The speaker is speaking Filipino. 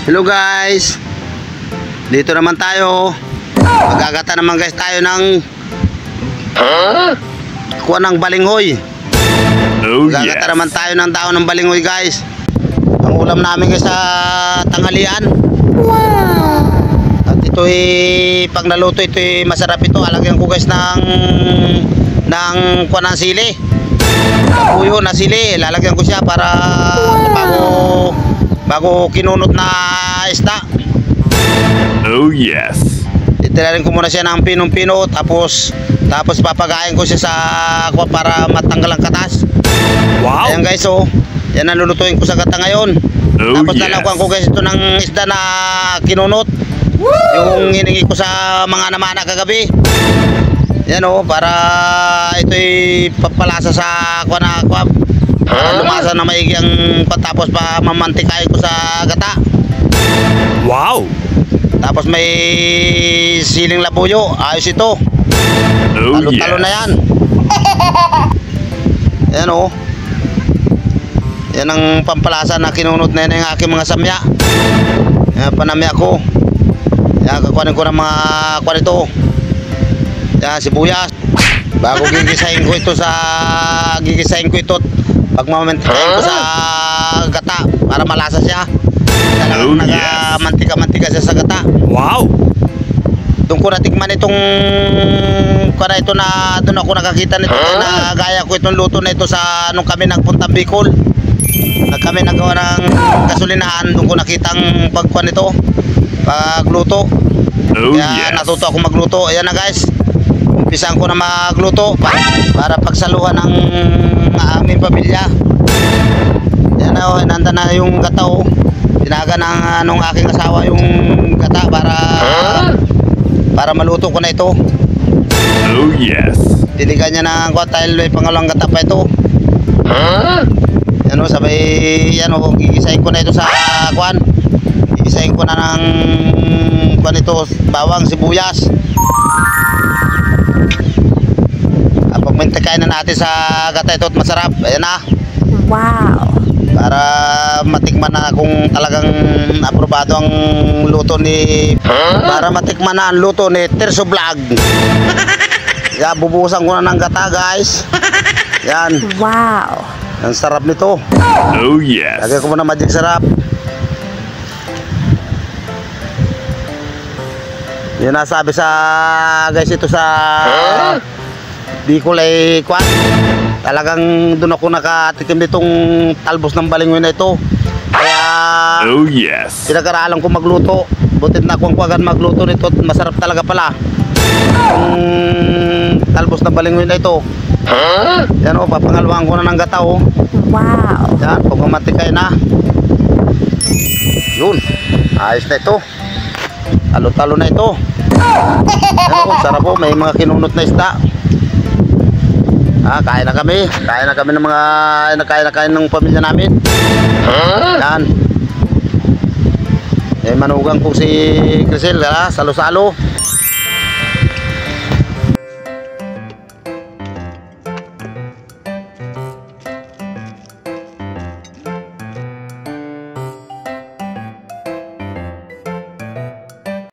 Hello guys, dito naman tayo. Magagata naman guys tayo ng kuha ng balinghoy. Magagata naman tayo ng daon ng balinghoy guys. Ang ulam namin guys sa tanghalian. At ito'y pag naluto ito'y masarap ito. Alagyan ko guys ng kuha ng sili. Puyo na sili, lalagyan ko siya para bago kinunot na isda. Oh yes. Itirarin ko muna siya ng pinong-pino tapos papagayin ko siya sa aqua para matanggal ang katas. Wow. Ayan guys, oh. Yan ang lulutuin ko sa gata ngayon. Oh, Tapos yes. lalagyan ko guys ito ng isda na kinunot. Yung hiningi ko sa mga namana kagabi. Yan oh, para ito'y papalasa sa aqua na aqua. Para lumasa na maigi ang patapos pa mamantikain ko sa gata. Wow. Tapos may siling labuyo. Ayos ito. Oh Talo-talo yes. na yan. Yan o. Yan ang pampalasa na kinunot na yan ng aking mga samya. Yan panamya ko. Yan kakuhanin ko ng mga kuha nito. Yan sibuyas. Bago gigisahin ko ito pag mamantikain ko sa gata para malasa siya. Talagang Oh, yes. mantika-mantika siya sa gata. Wow. Doon ko natikman itong kana ito na doon ako nakakita nito na gaya ko itong luto na ito sa nung kami nagpunta Bicol. Kami nagawa ng gasolinahan, doon ko nakitang pagkuan nito pagluto. Oh Kaya yes. natuto ako magluto. Ayan na guys. Umpisan ko na magluto para pagsaluhan ng aming pamilya. Yan na, hinanda na yung gata oh. Tinaga ng aking asawa yung gata para maluto ko na ito. Oh yes. Diligan niya ng dahil may pangalawang gata pa ito. Yan o, sabay yan o, gigisahin ko na ito sa kwan. Gigisahin ko na ng kwan ito, bawang, sibuyas. Pag mantikain na natin sa gata ito at masarap. Ayan na. Wow. Para matikman na kung talagang aprobado ang luto ni para matikman na ang luto ni Tirso Vlog. Yan, bubuhusan ko na ng gata guys. Yan. Wow. Ang sarap nito. Oh yes. Lagay ko muna magic sarap. Yan nasabi sa guys ito sa Bicol ay kwan. Talagang doon ako nakatikim nitong talbos ng balinghoy na ito. Kaya Oh yes. pinag-aralan ko magluto. Butit na akong agad magluto nito. Masarap talaga pala yung talbos ng balinghoy na ito. Yan o, papangalawang ko na ng gata o. Wow. Yan, pagmamatikay na. Yun, ayos na ito. Talo-talo na ito. Yan o, sarap o, may mga kinunot na isda. Kain na kami. Kain na kami ng mga kain ng pamilya namin. Yan. Manugang ko si Crisel, salo-salo.